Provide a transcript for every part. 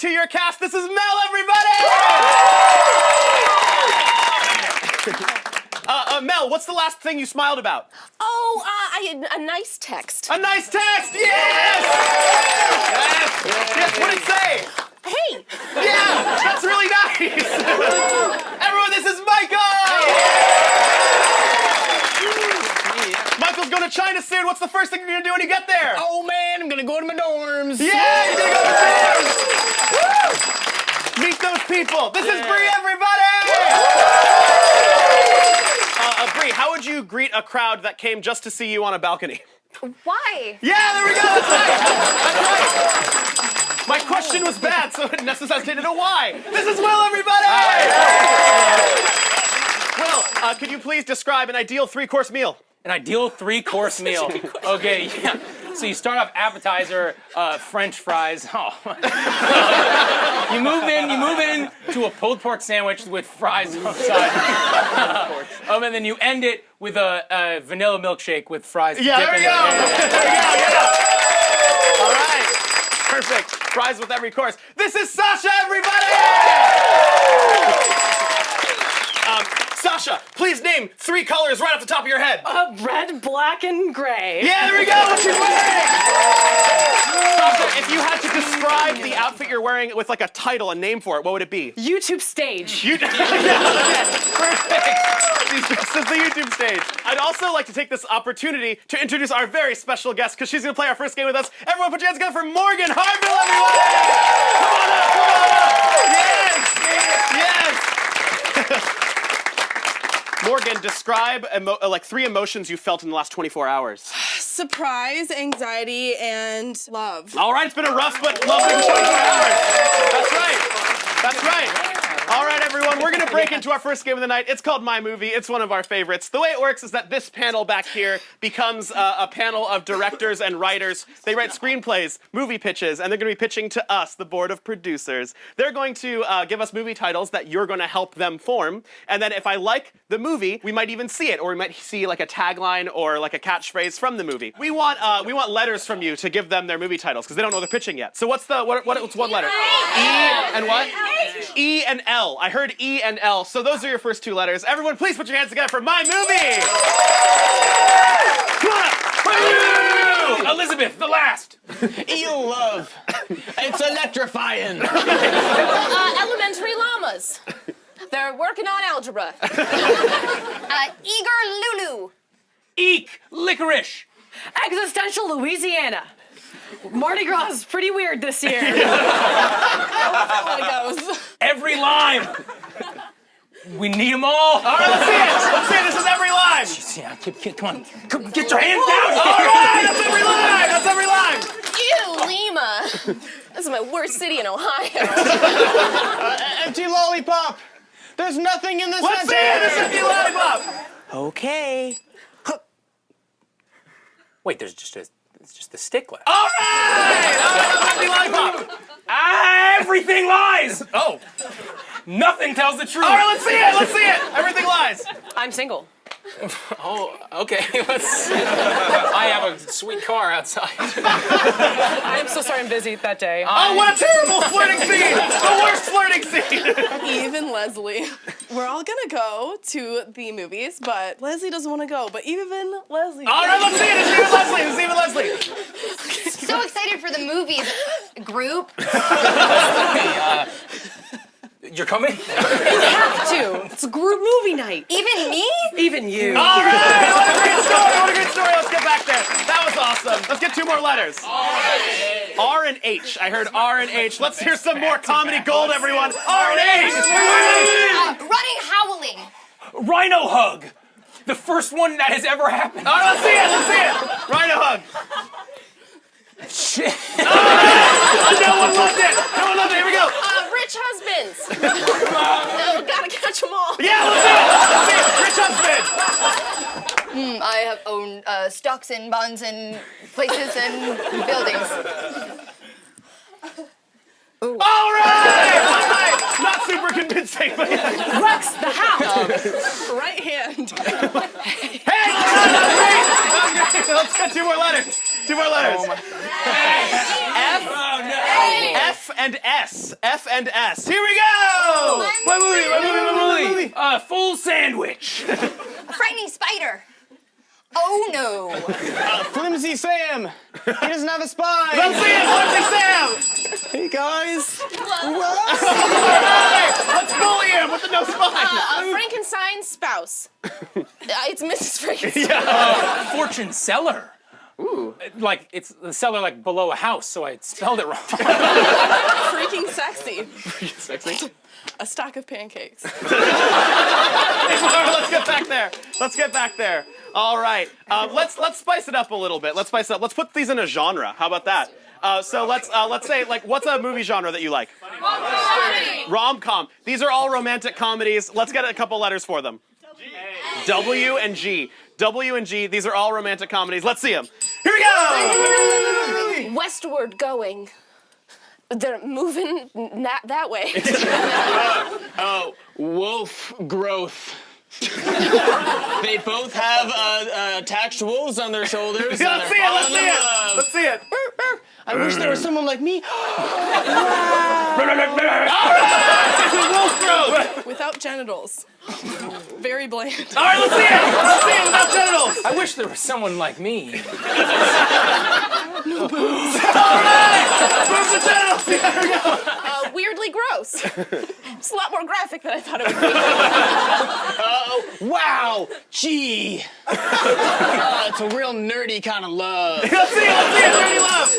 to your cast. This is Mel, everybody! Mel, what's the last thing you smiled about? Oh, a nice text. A nice text, yes! Yes, what did it say? Hey! Yeah, that's really nice! Everyone, this is Michael! Michael's going to China soon. What's the first thing you're going to do when you get there? Oh man, I'm gonna go to my dorms. Yeah, you're going to go to dorms! Woo! Meet those people. This is Bree, everybody! Bree, how would you greet a crowd that came just to see you on a balcony? Why? Yeah, there we go. That's right. That's right. My question was bad, so it necessitated a why. This is Will, everybody! Will, could you please describe an ideal three-course meal? An ideal three-course meal. Okay, yeah. So you start off appetizer, French fries. Oh. you move in to a pulled pork sandwich with fries on the side. And then you end it with a vanilla milkshake with fries. Yeah, there we go. There we go. Yeah. All right. Perfect. Fries with every course. This is Sasha, everybody! Sasha, please name 3 colors right off the top of your head. Red, black, and gray. Yeah, there we go. What you wearing? Sasha, if you had to describe the outfit you're wearing with like a title, a name for it, what would it be? YouTube stage. Perfect. This is the YouTube stage. I'd also like to take this opportunity to introduce our very special guest because she's going to play our first game with us. Everyone put your hands together for Morgan Harvill, everyone! Come on up, come on up! Yes! Yes! Morgan, describe like 3 emotions you felt in the last 24 hours. Surprise, anxiety, and love. All right, it's been a rough but lovely 24 hours. That's right. That's right. All right, everyone, we're going to break into our first game of the night. It's called My Movie. It's one of our favorites. The way it works is that this panel back here becomes a panel of directors and writers. They write screenplays, movie pitches, and they're going to be pitching to us, the board of producers. They're going to give us movie titles that you're going to help them form. And then if I like the movie, we might even see it, or we might see like a tagline or like a catchphrase from the movie. We want letters from you to give them their movie titles because they don't know they're pitching yet. So what's one letter? E and what? E and L. I heard E and L. So those are your first 2 letters. Everyone, please put your hands together for My Movie. Come on up. Elizabeth, the last. Eel love. It's electrifying. Elementary llamas. They're working on algebra. Eager Lulu. Eek, licorice. Existential Louisiana. Mardi Gras is pretty weird this year. Every lime. We need them all. All right, let's see it. Let's see it. This is every line. Yeah, come on. Come, get your hands down. All right, that's every line. That's every line. Ew, Lima. This is my worst city in Ohio. Empty lollipop. There's nothing in this. Let's see it. This is the lollipop. Okay. Wait, it's just the stickler. All right. Empty lollipop. Everything lies. Oh. Nothing tells the truth. All right, let's see it. Let's see it. Everything lies. I'm single. Oh, okay. I have a sweet car outside. I'm so sorry I'm busy that day. Oh, what a terrible flirting scene. The worst flirting scene. Eve and Leslie. We're all gonna go to the movies, but Leslie doesn't want to go. But even Leslie. All right, let's see it. It's even Leslie. It's even Leslie. So excited for the movies, group. You're coming? You have to. It's a group movie night. Even me? Even you. All right. What a great story. What a great story. Let's get back there. That was awesome. Let's get 2 more letters. R and H. I heard R and H. Let's hear some more comedy gold, everyone. R and H. Running, howling. Rhino hug. The first one that has ever happened. All right, let's see it. Let's see it. Rhino hug. Shit. No one loved it. No one loved it. Here we go. Rich husbands. Gotta catch them all. Yeah, let's see it. Let's see it. Rich husband. I have owned stocks and bonds and places and buildings. All right. Not super convincing, but Rex the house. Right hand. hey, that's great. Let's get 2 more letters. 2 more letters. F and S. F and S. Here we go! What movie? Full sandwich. A frightening spider. Oh no. Flimsy Sam. He doesn't have a spine. Let's see it, Flimsy Sam! Hey, guys. Let's bully him with the no spine! Frankenstein's spouse. It's Mrs. Frankenstein. Fortune seller. Ooh. Like, it's the cellar like below a house, so I spelled it wrong. Freaking sexy. Sexy. A stack of pancakes. All right, let's get back there. Let's get back there. All right. Let's spice it up a little bit. Let's spice it up. Let's put these in a genre. How about that? So let's say, like, what's a movie genre that you like? Rom-com. These are all romantic comedies. Let's get a couple letters for them. W and G. W and G. These are all romantic comedies. Let's see them. Here we go. Westward going. They're moving that way. Wolf growth. They both have attached wolves on their shoulders. Let's see it. Let's see it. Let's see it. I wish there was someone like me. Wolf growth. Without genitals. Very bland. All right, let's see it. Let's see it without genitals. I wish there was someone like me. All right. Move the genitals. There we go. Weirdly gross. It's a lot more graphic than I thought it would be. Wow. Gee. It's a real nerdy kind of love. Let's see it. Let's see it. Dirty love.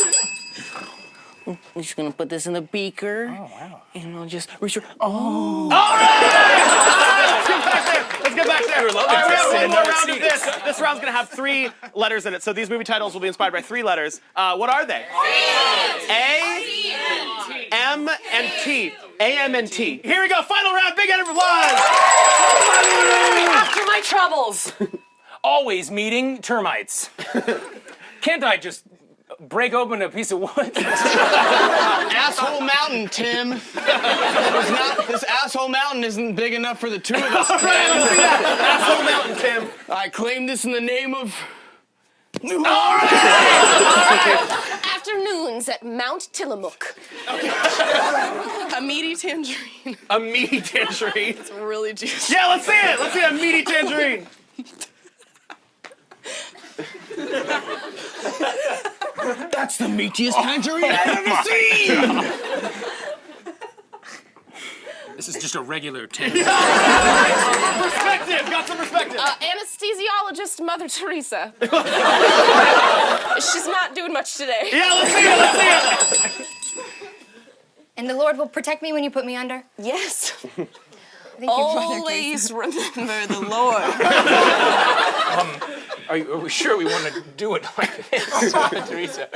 We're just gonna put this in the beaker. Oh, wow. And we'll just reach. All right. Let's get back there. All right, we have one more round of this. This round's gonna have 3 letters in it. So these movie titles will be inspired by 3 letters. What are they? A, M, and T. A, M, and T. Here we go. Final round. Big end of applause. After my troubles. Always meeting termites. Can't I just break open a piece of wood? Asshole mountain, Tim. This asshole mountain isn't big enough for the 2 of us. All right, let's see that. Asshole mountain, Tim. I claim this in the name of. All right. Afternoons at Mount Tillamook. A meaty tangerine. A meaty tangerine. It's really juicy. Yeah, let's see it. Let's see a meaty tangerine. That's the meatiest tangerine I've ever seen. This is just a regular tangerine. Perspective. Got some perspective. Anesthesiologist Mother Teresa. She's not doing much today. Yeah, let's see it. Let's see it. And the Lord will protect me when you put me under. Yes. I think you'd rather Always remember the Lord. Are we sure we want to do it like this, Teresa?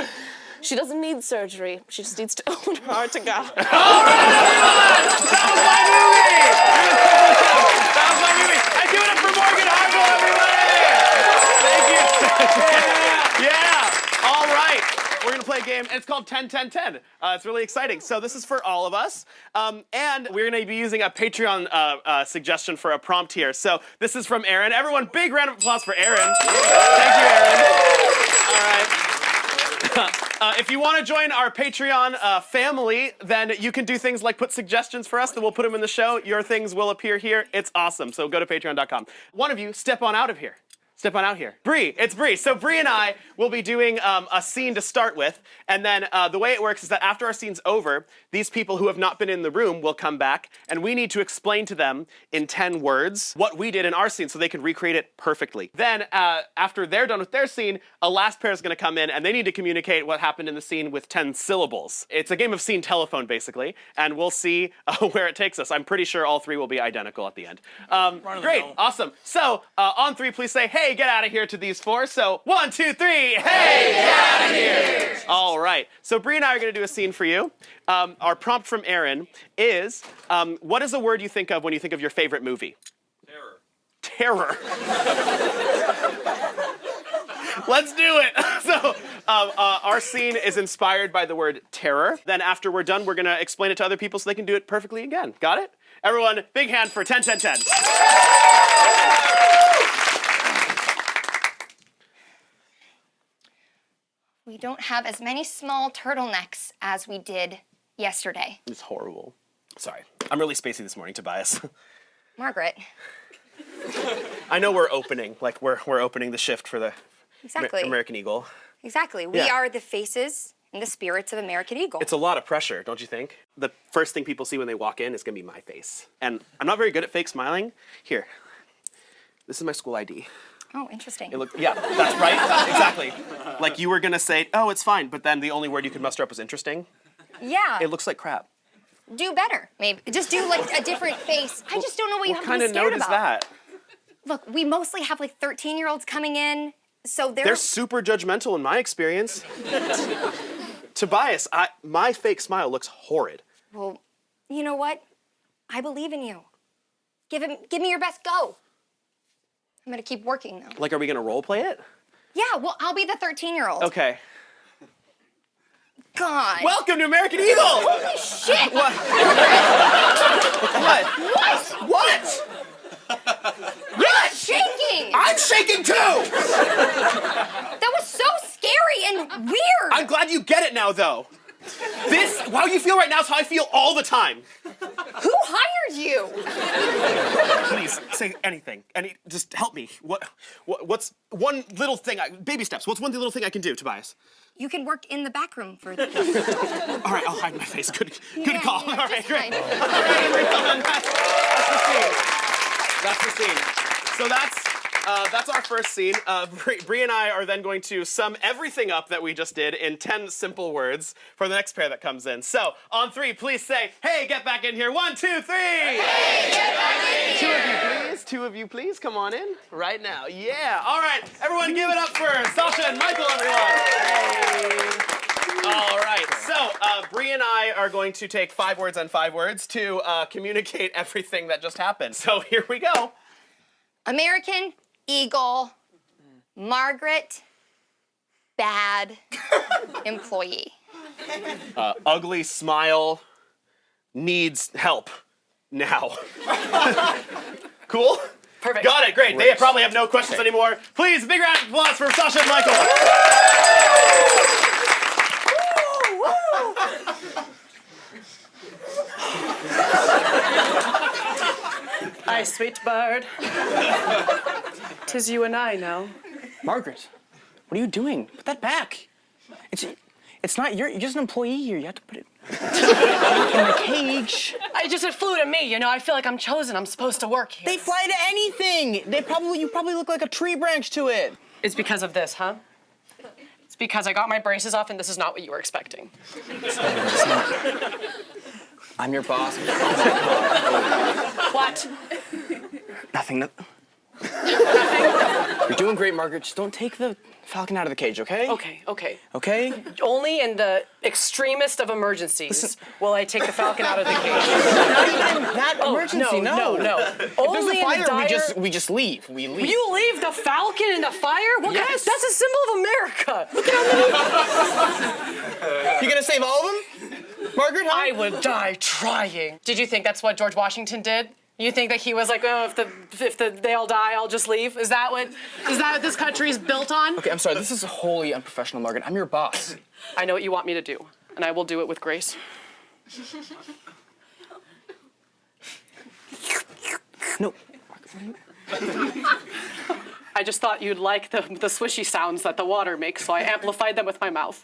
She doesn't need surgery. She just needs to open her heart to God. All right, everyone. That was my movie. That was my movie. And give it up for Morgan Harvill, everybody. Thank you. Yeah. All right. We're going to play a game, and it's called 10-10-10. It's really exciting. So this is for all of us, and we're going to be using a Patreon suggestion for a prompt here. So this is from Aaron. Everyone, big round of applause for Aaron. Thank you, Aaron. All right. If you want to join our Patreon family, then you can do things like put suggestions for us, then we'll put them in the show. Your things will appear here. It's awesome. So go to patreon.com. One of you, step on out of here. Step on out here. Bree, it's Bree. So Bree and I will be doing a scene to start with, and then the way it works is that after our scene's over, these people who have not been in the room will come back, and we need to explain to them in 10 words what we did in our scene so they can recreate it perfectly. Then after they're done with their scene, a last pair is going to come in, and they need to communicate what happened in the scene with 10 syllables. It's a game of scene telephone, basically, and we'll see where it takes us. I'm pretty sure all 3 will be identical at the end. Great, awesome. So on 3, please say, hey, get out of here to these 4. So 1, 2, 3, hey, get out of here. All right. So Bree and I are going to do a scene for you. Our prompt from Aaron is, what is a word you think of when you think of your favorite movie? Terror. Let's do it. So our scene is inspired by the word terror. Then after we're done, we're going to explain it to other people so they can do it perfectly again. Got it? Everyone, big hand for 10-10-10. We don't have as many small turtlenecks as we did yesterday. It's horrible. Sorry. I'm really spacey this morning, Tobias. Margaret. I know we're opening, like we're opening the shift for the Exactly. American Eagle. Exactly. We Yeah. are the faces and the spirits of American Eagle. It's a lot of pressure, don't you think? The first thing people see when they walk in is gonna be my face. And I'm not very good at fake smiling. Here, this is my school ID. Oh, interesting. Yeah, that's right, exactly. Like you were gonna say, oh, it's fine, but then the only word you could muster up was interesting. Yeah. It looks like crap. Do better, maybe. Just do like a different face. I just don't know what you have to be What kind of scared note is about. that? Look, we mostly have like 13-year-olds coming in, so They're super judgmental in my experience. Tobias, my fake smile looks horrid. Well, you know what? I believe in you. Give me your best go. I'm gonna keep working though. Like, are we gonna role play it? Yeah, well, I'll be the 13-year-old. Okay. God. Welcome to American Eagle! Holy shit! What? What? What? What? You're not shaking! I'm shaking too! That was so scary and weird! I'm glad you get it now, though. This, how you feel right now is how I feel all the time. Who hired you? Please, say anything. Just help me. What's one little thing, baby steps, what's one little thing I can do, Tobias? You can work in the back room for... All right, I'll hide my face. Good call. Yeah, All right, just great. hide. All right, everyone, that's the scene. So that's our first scene. Bree and I are then going to sum everything up that we just did in 10 simple words for the next pair that comes in. So on 3, please say, "Hey, get back in here." 1, 2, 3. Hey, get back in here. 2 of you, please. Come on in right now. Yeah. All right, everyone, give it up for Sasha and Michael, everyone. Hey. All right, so Bree and I are going to take 5 words and 5 words to communicate everything that just happened. So here we go. American Eagle, Margaret, bad employee. Ugly smile, needs help now. Cool? Perfect. Got it, great. They probably have no questions anymore. Please, big round of applause for Sasha and Michael. Hi, sweet bird. 'Tis you and I now. Margaret, what are you doing? Put that back. It's not you're just an employee here. You have to put it in the cage. It flew to me, you know. I feel like I'm chosen. I'm supposed to work here. They fly to anything. You probably look like a tree branch to it. It's because of this, huh? It's because I got my braces off and this is not what you were expecting. I'm your boss. What? Nothing. You're doing great, Margaret. Just don't take the falcon out of the cage, okay? Okay. Okay? Only in the extremest of emergencies will I take the falcon out of the cage. Not even that emergency, No. If Only there's a fire, in dire... we just leave. We leave. You leave the falcon in the fire? What Yes. That's a symbol of America. Look at how many... You gonna save all of them? Margaret, huh? I would die trying. Did you think that's what George Washington did? You think that he was like, oh, if they all die, I'll just leave? Is that what this country is built on? Okay, I'm sorry. This is wholly unprofessional, Margaret. I'm your boss. I know what you want me to do, and I will do it with grace. No. I just thought you'd like the swishy sounds that the water makes, so I amplified them with my mouth.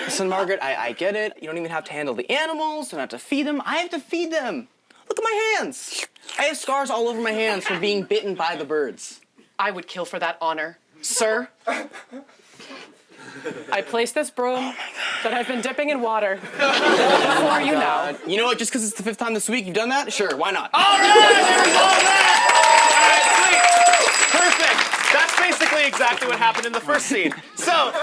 Listen, Margaret, I get it. You don't even have to handle the animals. Don't have to feed them. I have to feed them. Look at my hands. I have scars all over my hands from being bitten by the birds. I would kill for that honor. Sir, I place this broom that I've been dipping in water for you now. You know what? Just because it's the 5th time this week you've done that? Sure, why not? All right, there we go. All right, sweet. Perfect. That's basically exactly what happened in the first scene. So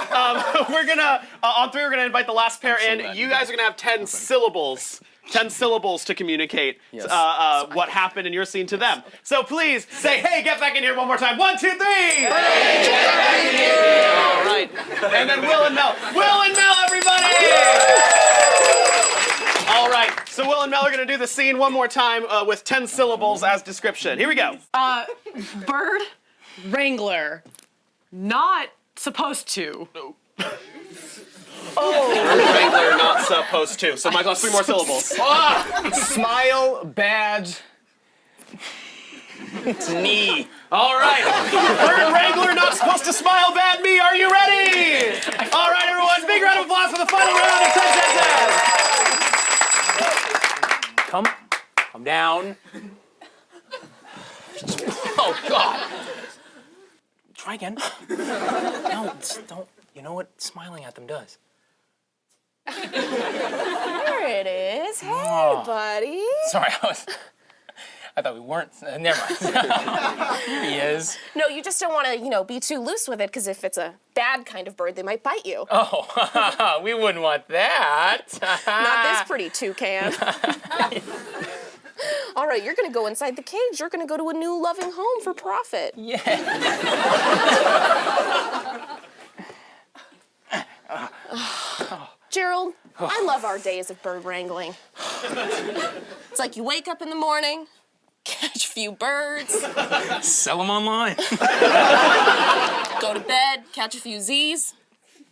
we're gonna, on 3, we're gonna invite the last pair in. You guys are gonna have 10 syllables. 10 syllables to communicate what happened in your scene to them. So please say, "Hey, get back in here" one more time. 1, 2, 3. Hey, get back in here. All right. And then Will and Mel. Will and Mel, everybody. All right. So Will and Mel are going to do the scene one more time with 10 syllables as description. Here we go. Bird wrangler. Not supposed to. Bird wrangler, not supposed to. So Michael has 3 more syllables. Smile bad knee. All right. Bird wrangler, not supposed to smile bad me. Are you ready? All right, everyone. Big round of applause for the final round of 10 10 10. Come down. Oh, God. Try again. No, don't. You know what smiling at them does? There it is. Hey, buddy. Sorry, I thought we weren't. Never mind. Here he is. No, you just don't want to, be too loose with it, because if it's a bad kind of bird, they might bite you. Oh, we wouldn't want that. Not this pretty toucan. All right, you're going to go inside the cage. You're going to go to a new loving home for profit. Yeah. Gerald, I love our days of bird wrangling. It's like you wake up in the morning, catch a few birds, Sell them online. go to bed, catch a few Z's,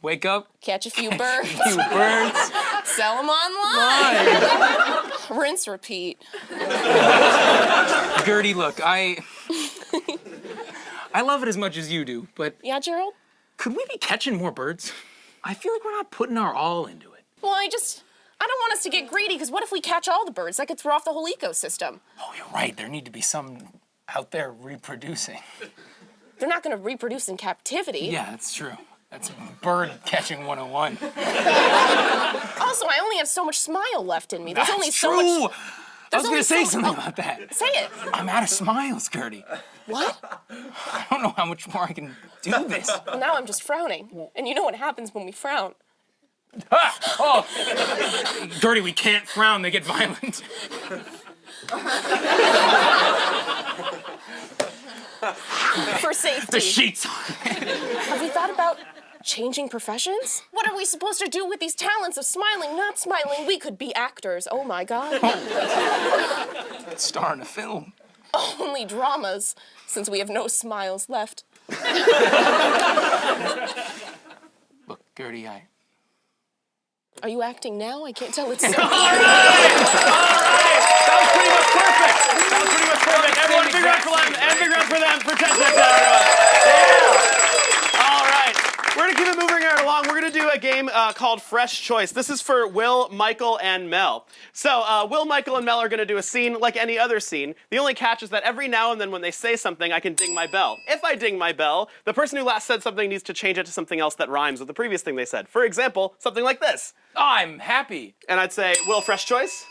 Wake up. catch a few birds, Few birds. sell them online. Rinse, repeat. Gertie, look, I love it as much as you do, but Yeah, Gerald? could we be catching more birds? I feel like we're not putting our all into it. Well, I don't want us to get greedy, because what if we catch all the birds? That could throw off the whole ecosystem. Oh, you're right. There need to be some out there reproducing. They're not going to reproduce in captivity. Yeah, that's true. That's bird catching 101. Also, I only have so much smile left in me. There's That's only true. so much. I was there's gonna only say so- something about that. Say it. I'm out of smiles, Gertie. What? I don't know how much more I can do this. Well, now I'm just frowning. And you know what happens when we frown. Ah! Oh! Gertie, we can't frown. They get violent. For safety. The sheets. Have we thought about changing professions? What are we supposed to do with these talents of smiling, not smiling? We could be actors. Oh my God. Star in a film. Only dramas, since we have no smiles left. Look, Gertie, Are you acting now? I can't tell. It's so That was pretty much perfect. Everyone, big round for them, and big round for them for 10 seconds, everyone. Yeah. All right. We're going to keep it moving right along. We're going to do a game called Fresh Choice. This is for Will, Michael, and Mel. So Will, Michael, and Mel are going to do a scene like any other scene. The only catch is that every now and then when they say something, I can ding my bell. If I ding my bell, the person who last said something needs to change it to something else that rhymes with the previous thing they said. For example, something like this. I'm happy. And I'd say, Will, fresh choice?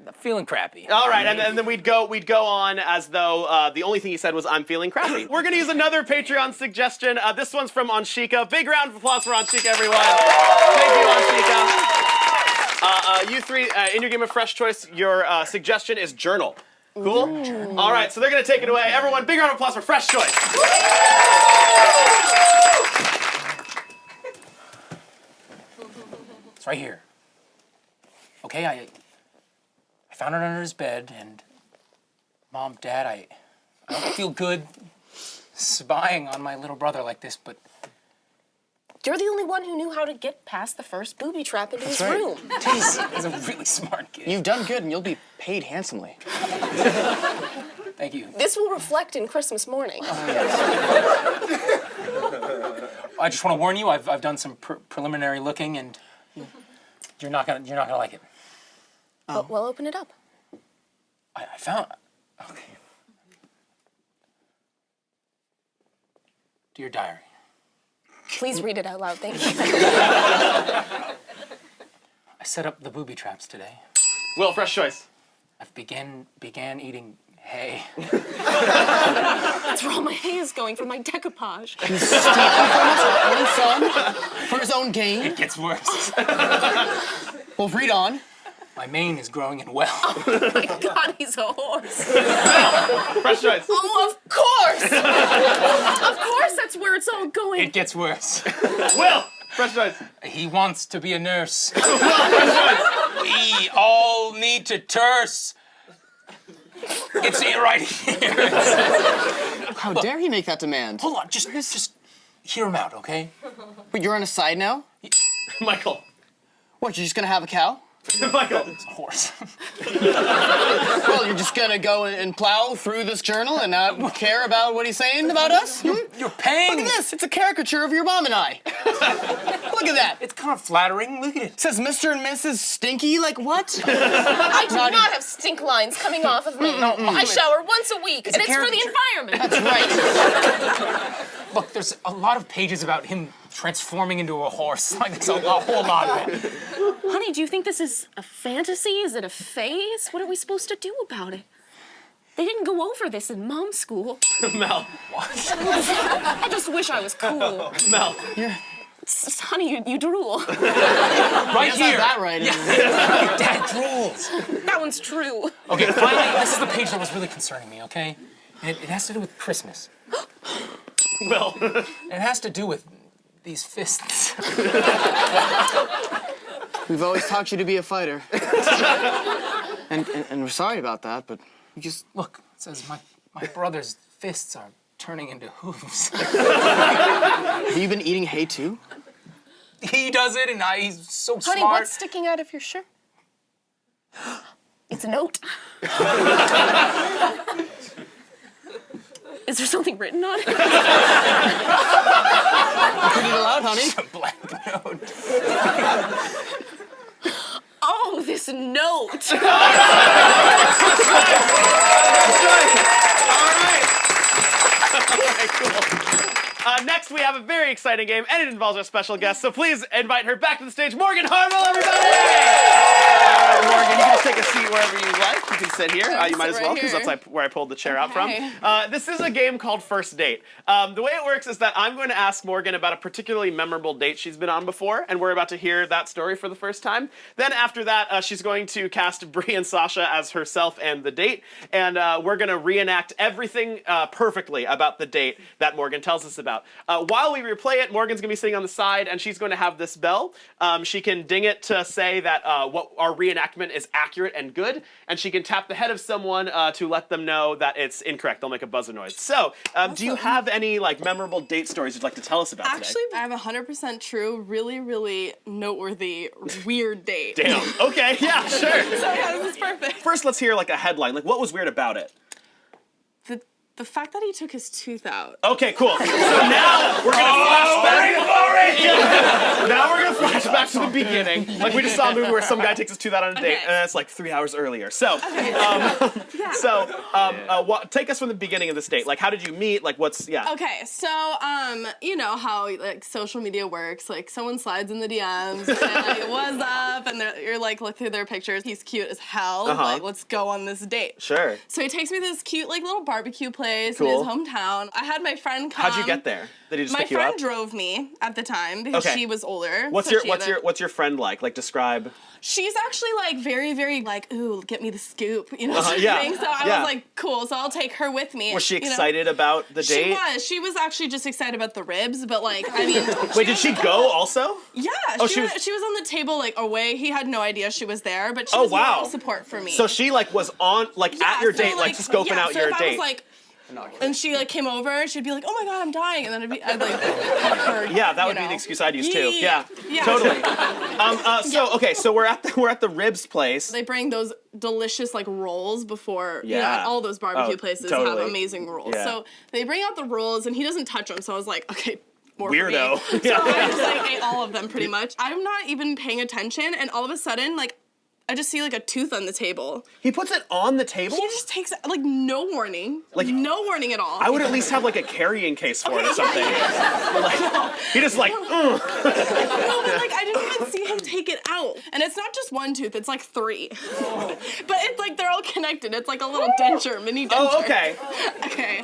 I'm feeling crappy. All right, and then we'd go on as though the only thing he said was, I'm feeling crappy. We're gonna use another Patreon suggestion. This one's from Anshika. Big round of applause for Anshika, everyone. Thank you, Anshika. You three, in your game of Fresh Choice, your suggestion is journal. Cool? Ooh. All right, so they're gonna take it away. Everyone, big round of applause for Fresh Choice. It's right here. Okay, I found it under his bed, and Mom, Dad, I don't feel good spying on my little brother like this, but You're the only one who knew how to get past the first booby trap into his room. he's a really smart kid. You've done good, and you'll be paid handsomely. Thank you. This will reflect in Christmas morning. I just want to warn you, I've done some preliminary looking, and you're not gonna like it. Well, open it up. I found. Okay. Dear Diary. Please read it out loud, thank you. I set up the booby traps today. Will, Fresh Choice. I've began eating hay. That's where all my hay is going for my decoupage. He's stealing from his own son for his own gain. It gets worse. Well, read on. My mane is growing and well. Oh my God, he's a horse. Fresh Choice. Oh, of course! Of course, that's where it's all going. It gets worse. Will, Fresh Choice. He wants to be a nurse. Will, Fresh Choice. We all need to terse. It's it right here. How dare he make that demand? Hold on, just hear him out, okay? But you're on his side now? Michael. What, you're just gonna have a cow? Michael. It's a horse. Well, you're just gonna go and plow through this journal and not care about what he's saying about us? You're paying. Look at this, it's a caricature of your mom and I. Look at that. It's kind of flattering. Look at it. It says Mr. and Mrs. Stinky, like what? I do not have stink lines coming off of me. I shower once a week, and it's for the environment. That's right. Look, there's a lot of pages about him transforming into a horse. Like, there's a whole lot of it. Honey, do you think this is a fantasy? Is it a phase? What are we supposed to do about it? They didn't go over this in mom school. Mel. I just wish I was cool. Mel. Honey, you drool. Right here. That right. Dad drools. That one's true. Okay, finally, this is the page that was really concerning me, okay? It has to do with Christmas. Mel. It has to do with these fists. We've always taught you to be a fighter. and we're sorry about that, but you just... Look, it says my brother's fists are turning into hooves. Have you been eating hay too? He does it, and he's so Honey, smart. what's sticking out of your shirt? It's a note. Is there something written on it? Read it aloud, honey. A blank note. Oh, this note. All right, cool. Next, we have a very exciting game, and it involves our special guest. So please invite her back to the stage, Morgan Harvill, everybody! All right, Morgan, you can just take a seat wherever you like. You can sit here. You might as well, because that's where I pulled the chair out from. This is a game called First Date. The way it works is that I'm going to ask Morgan about a particularly memorable date she's been on before, and we're about to hear that story for the first time. Then after that, she's going to cast Bree and Sasha as herself and the date, and we're going to reenact everything perfectly about the date that Morgan tells us about. While we replay it, Morgan's going to be sitting on the side, and she's going to have this bell. She can ding it to say that what our reenactment is accurate and good, and she can tap the head of someone to let them know that it's incorrect. They'll make a buzzer noise. So, do you have any memorable date stories you'd like to tell us about today? Actually, I have a 100% true, really, really noteworthy, weird date. Damn. Okay, yeah, sure. So yeah, this is perfect. First, let's hear a headline. What was weird about it? The fact that he took his tooth out. Okay, cool. So now we're gonna flash back. Now we're gonna flash back to the beginning. We just saw a movie where some guy takes his tooth out on a date, and that's 3 hours earlier. So, take us from the beginning of this date. How did you meet? Okay, so you know how social media works. Someone slides in the DMs, and what's up, and you're look through their pictures. He's cute as hell. Let's go on this date. Sure. So he takes me to this cute little barbecue place in his Cool. hometown. I had my friend come. How'd you get there? Did he just pick you up? My friend drove me at the time because she was older. What's your friend like? Describe. She's actually very, very ooh, get me the scoop, you know. Yeah. Thing. So I was cool. So I'll take her with me. Was she excited about the date? She was actually just excited about the ribs, but I mean. Wait, did she go also? Yeah. Oh, she was on the table away. He had no idea she was there, but she was wow. support for me. So she was on at your date, just scoping out your date. I was and she came over and she'd be like, "Oh my god, I'm dying," and then I'd pet her. Yeah, that would be the excuse I'd use too. Yeah. Yeah. Totally. So we're at the ribs place. They bring those delicious rolls before. Yeah. All those barbecue places totally. have amazing rolls. Yeah. So they bring out the rolls and he doesn't touch them. So I was like, okay. More Weirdo. For me. So I just ate all of them pretty much. I'm not even paying attention, and all of a sudden I just see a tooth on the table. He puts it on the table? He just takes no warning. No warning at all. I would at least have a carrying case for it or something. He just No, but I didn't even see him take it out. And it's not just one tooth, it's 3. But it's they're all connected. It's a little denture, mini denture. Oh, okay. Okay.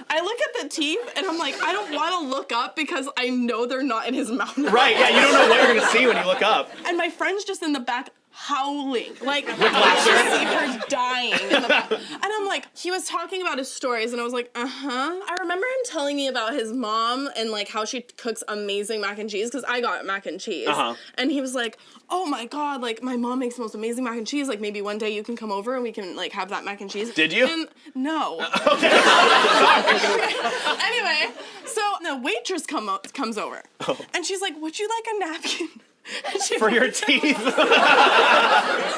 I look at the teeth and I'm I don't want to look up because I know they're not in his mouth. Right, yeah, you don't know what you're gonna see when you look up. And my friend's just in the back howling. I see her dying in the back. And I'm he was talking about his stories and I was I remember him telling me about his mom and how she cooks amazing mac and cheese because I got mac and cheese. And he was oh my god, my mom makes the most amazing mac and cheese. Maybe one day you can come over and we can have that mac and cheese. Did you? And no. Okay. Anyway, so the waitress comes over and she's would you like a napkin? for your teeth.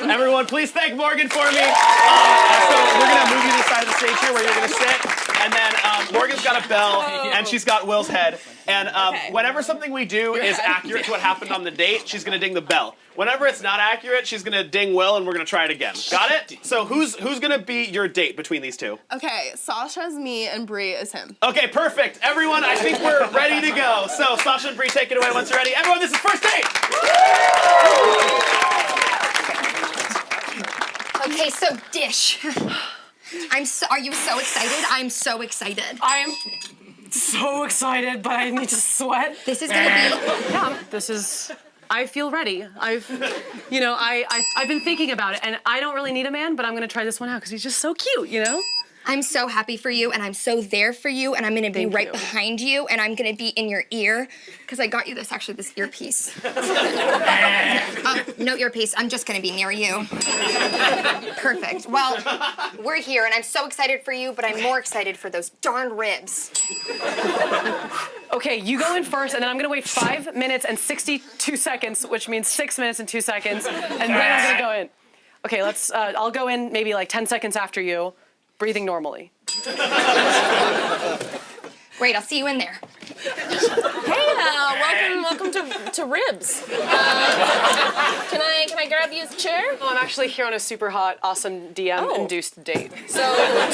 Everyone, please thank Morgan for me. So we're gonna move you to the side of the stage here where you're gonna sit. And then Morgan's got a bell, and she's got Will's head. And whenever something we do is accurate to what happened on the date, she's gonna ding the bell. Whenever it's not accurate, she's gonna ding Will, and we're gonna try it again. Got it? So who's gonna be your date between these two? Okay, Sasha's me and Bree is him. Okay, perfect. Everyone, I think we're ready to go. So Sasha and Bree, take it away once you're ready. Everyone, this is first date. Okay, so Dish. Are you so excited? I'm so excited. I am so excited, but I need to sweat. This is gonna be. Yeah, this is. I feel ready. I've been thinking about it, and I don't really need a man, but I'm gonna try this one out because he's just so cute, you know? I'm so happy for you, and I'm so there for you, and I'm gonna be right you. behind you, and I'm gonna be in your ear, because I got you this earpiece. No earpiece, I'm just gonna be near you. Perfect. Well, we're here, and I'm so excited for you, but I'm more excited for those darn ribs. Okay, you go in first, and then I'm gonna wait 5 minutes and 62 seconds, which means 6 minutes and 2 seconds, and then I'm gonna go in. Okay, I'll go in maybe like 10 seconds after you. Breathing normally. Great, I'll see you in there. Hey, welcome to Ribs. Can I grab you a chair? Oh, I'm actually here on a super hot, awesome DM-induced date. So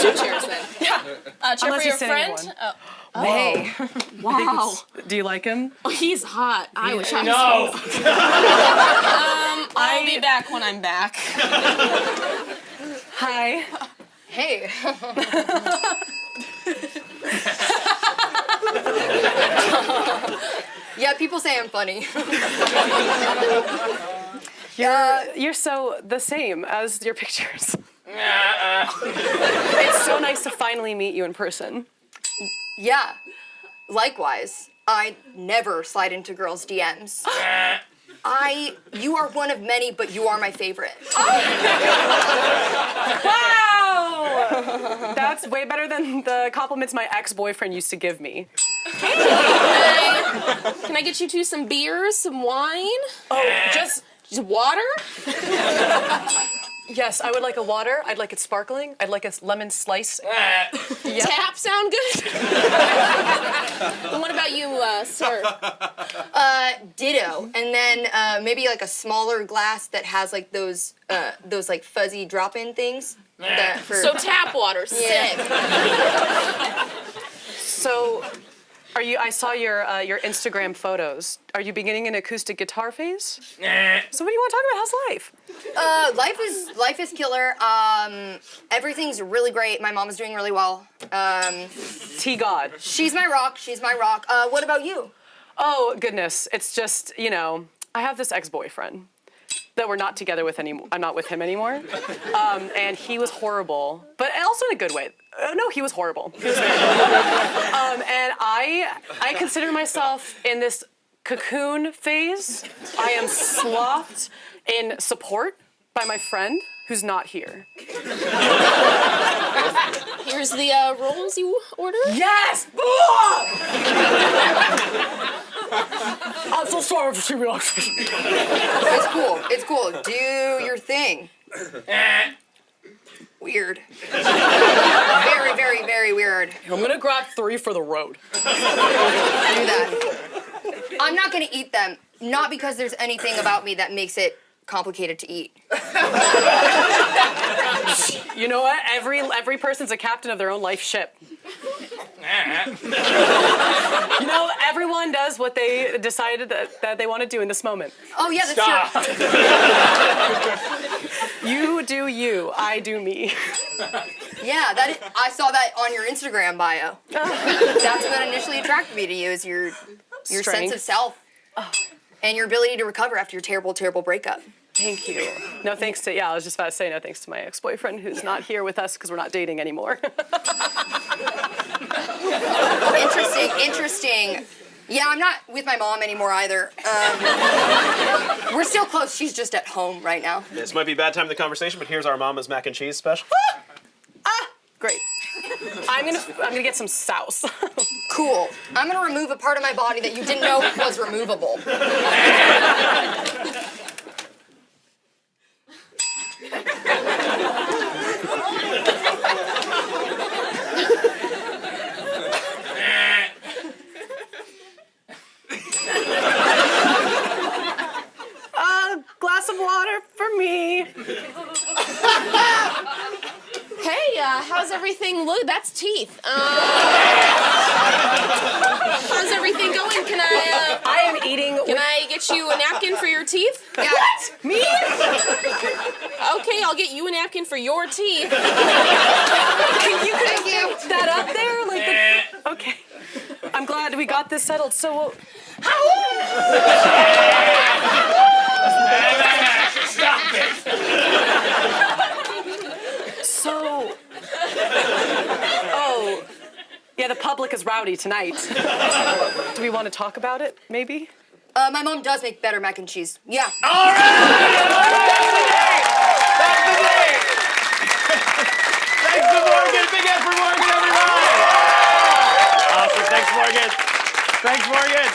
2 chairs then. Yeah. Chair Unless for your he's sitting in friend. one. Hey. Wow. Do you like him? Oh, he's hot. I wish I was. No. I'll be back when I'm back. Hi. Hey. Yeah, people say I'm funny. You're so the same as your pictures. It's so nice to finally meet you in person. Yeah, likewise. I never slide into girls' DMs. You are one of many, but you are my favorite. Wow! That's way better than the compliments my ex-boyfriend used to give me. Can I get you two some beers, some wine? Oh, just water? yes, I would like a water. I'd like it sparkling. I'd like a lemon slice. Yep. Tap sound good? And what about you, sir? Ditto. And then maybe like a smaller glass that has like those like fuzzy drop-in things. So tap water, sick. So, I saw your Instagram photos. Are you beginning an acoustic guitar phase? So what do you want to talk about? How's life? Life is killer. Everything's really great. My mom is doing really well. God. She's my rock. What about you? Oh, goodness. It's just, I have this ex-boyfriend that we're not together with anymore. I'm not with him anymore. And he was horrible, but also in a good way. No, he was horrible. He was very horrible. And I consider myself in this cocoon phase. I am slothed in support by my friend who's not here. Here's the rolls you ordered. Yes! I'm so sorry for TV auction. It's cool. Do your thing. Weird. Very, very, very weird. I'm gonna grab 3 for the road. Do that. I'm not gonna eat them. Not because there's anything about me that makes it complicated to eat. You know what? Every person's a captain of their own life ship. Everyone does what they decided that they want to do in this moment. Oh yeah, that's true. You do you, I do me. Yeah, I saw that on your Instagram bio. That's what initially attracted me to you, is your sense Strength. of self. And your ability to recover after your terrible, terrible breakup. Thank you. No thanks to, I was just about to say no thanks to my ex-boyfriend who's not here with us because we're not dating anymore. Interesting. Yeah, I'm not with my mom anymore either. We're still close. She's just at home right now. This might be a bad time in the conversation, but here's our mama's mac and cheese special. Great. I'm gonna get some sauce. Cool. I'm gonna remove a part of my body that you didn't know was removable. teeth. How's everything going? Can I am eating. Can I get you a napkin for your teeth? Yeah. Me? Okay, I'll get you a napkin for your teeth. You can put that up there? Okay. I'm glad we got this settled. So, Stop it. oh, yeah, the public is rowdy tonight. Do we want to talk about it, maybe? My mom does make better mac and cheese. Yeah. All right! That's the day! Thanks to Morgan. Big hand for Morgan, everyone! Awesome. Thanks, Morgan. Thanks, Morgan.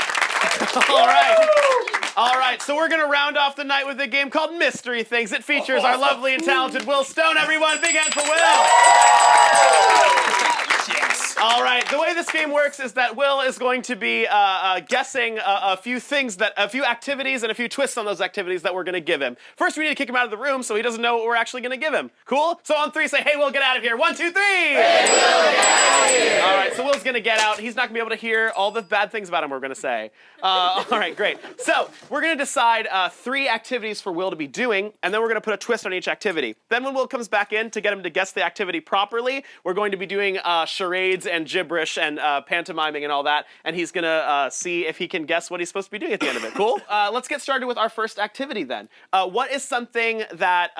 All right, so we're going to round off the night with a game called Mystery Things. It features our lovely and talented Will Stone, everyone. Big hand for Will. Yes. All right, the way this game works is that Will is going to be guessing a few activities and a few twists on those activities that we're going to give him. First, we need to kick him out of the room so he doesn't know what we're actually going to give him. Cool? So on 3, say, hey, Will, get out of here. 1, 2, 3. Hey, Will, get out of here. All right, so Will's going to get out. He's not going to be able to hear all the bad things about him we're going to say. All right, great. So we're going to decide 3 activities for Will to be doing, and then we're going to put a twist on each activity. Then when Will comes back in to get him to guess the activity properly, we're going to be doing charades and gibberish and pantomiming and all that, and he's going to see if he can guess what he's supposed to be doing at the end of it. Cool? Let's get started with our first activity then. What is something that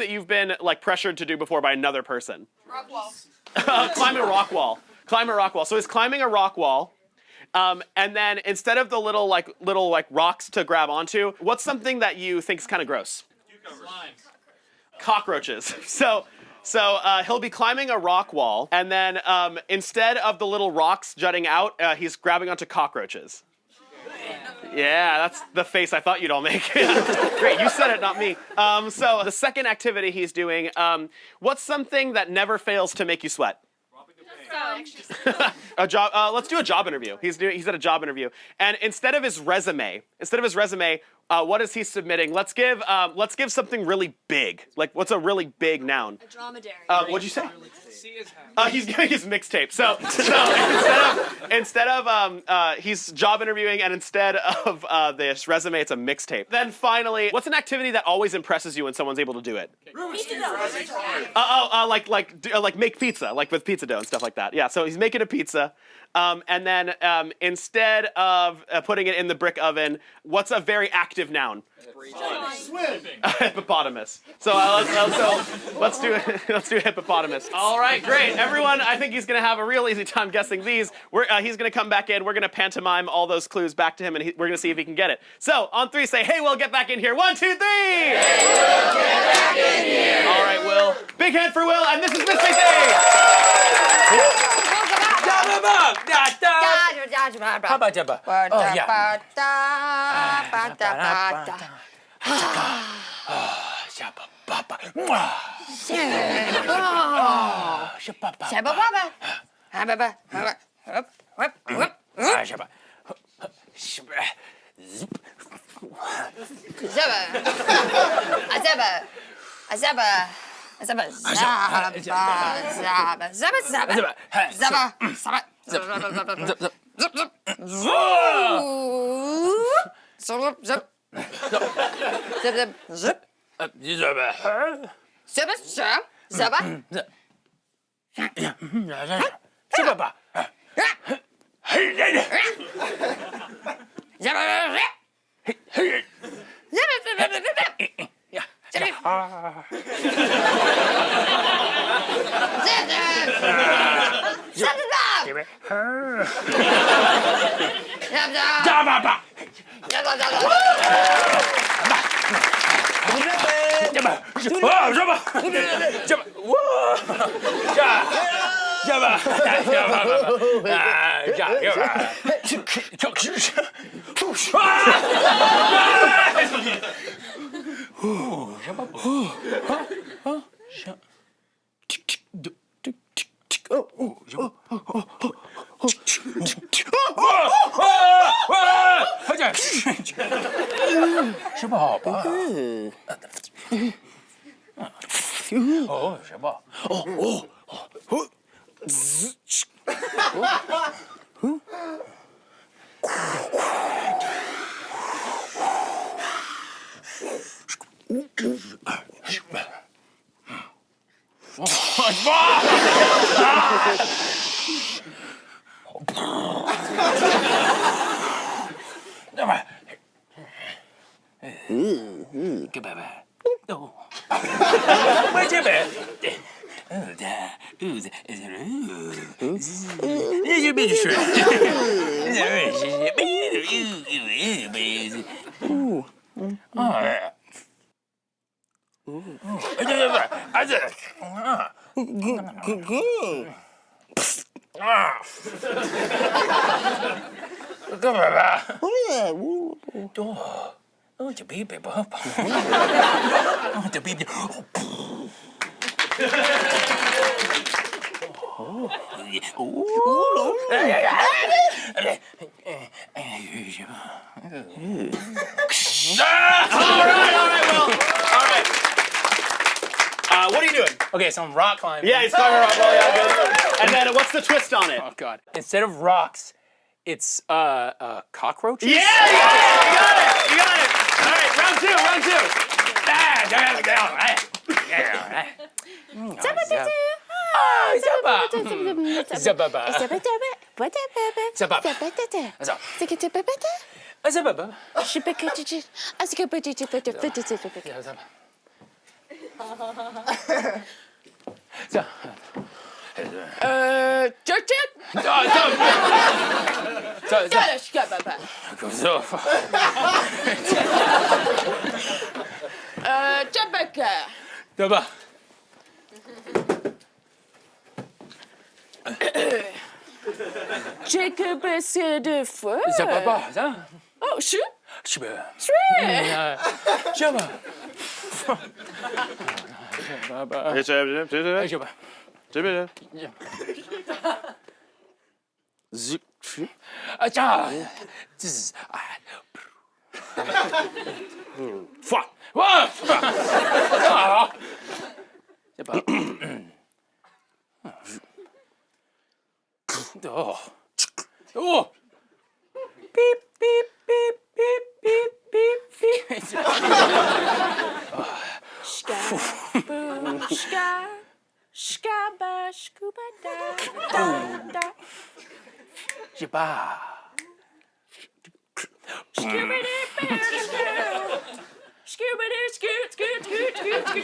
you've been like pressured to do before by another person? Rock wall. Climb a rock wall. Climb a rock wall. So he's climbing a rock wall. And then instead of the little rocks to grab onto, what's something that you think is kind of gross? Slimes. Cockroaches. So he'll be climbing a rock wall, and then instead of the little rocks jutting out, he's grabbing onto cockroaches. Yeah, that's the face I thought you'd all make. Great, you said it, not me. So the second activity he's doing, what's something that never fails to make you sweat? A job. Let's do a job interview. He's at a job interview, and instead of his resume, what is he submitting? Let's give something really big. Like, what's a really big noun? A dromedary. What'd you say? He's giving his mixtape. So instead of he's job interviewing, and instead of this resume, it's a mixtape. Then finally, what's an activity that always impresses you when someone's able to do it? Like make pizza, like with pizza dough and stuff like that. Yeah. So he's making a pizza, and then instead of putting it in the brick oven, what's a very active noun? Swimming. Hippopotamus. So let's do hippopotamus. All right, great. Everyone, I think he's going to have a real easy time guessing these. He's going to come back in. We're going to pantomime all those clues back to him, and we're going to see if he can get it. So on 3, say, hey, Will, get back in here. 1, 2, 3. Hey, Will, get back in here. All right, Will. Big hand for Will, and this is Mystery Things. What are you doing? Okay, so I'm rock climbing. Yeah, he's climbing rock. Well, yeah, good. And then what's the twist on it? Oh God! Instead of rocks, it's cockroaches. Yeah, you got it. You got it. All right, round two. Jacob is de feu. Oh, shoot. Oh. Beep, beep, beep, beep, beep, beep, beep. Skaba, scuba, da. Jabba.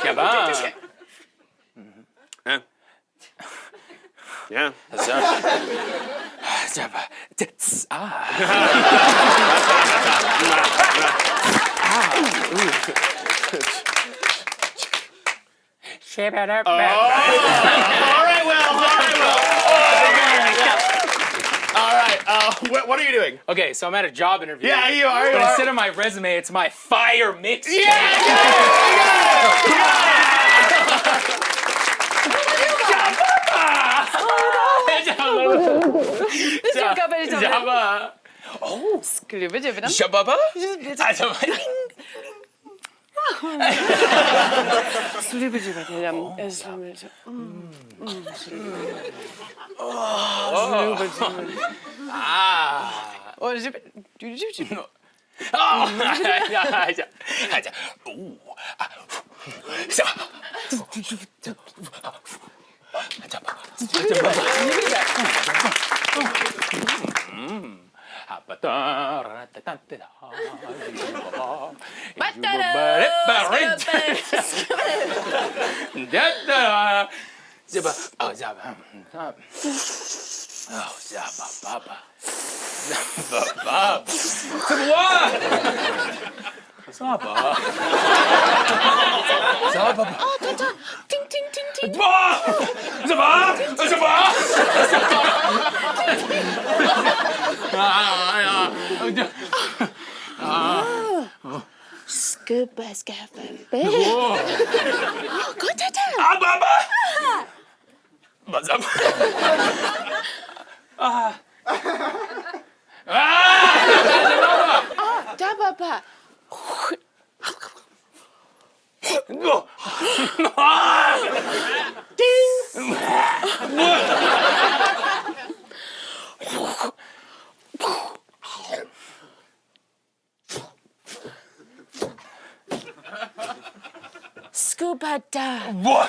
Jabba. Yeah. Jabba. All right. What are you doing? Okay, so I'm at a job interview. Yeah, you are. But instead of my resume, it's my fire mix. Jabba. Oh. Jabba. Ting, ting, ting, ting. Scuba, scuba. Oh, good time. What's up? Dababa. Scuba dive. What?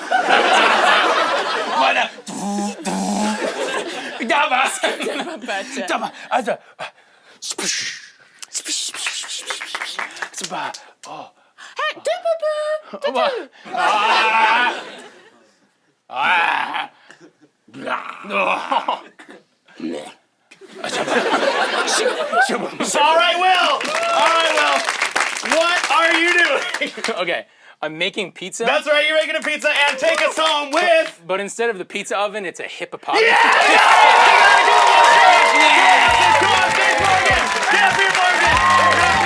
All right, Will. What are you doing? Okay, I'm making pizza. That's right, you're making a pizza and take us home with. But instead of the pizza oven, it's a hippopotamus. Yeah! You gotta go on stage! Come on stage, Morgan! Get up here, Morgan!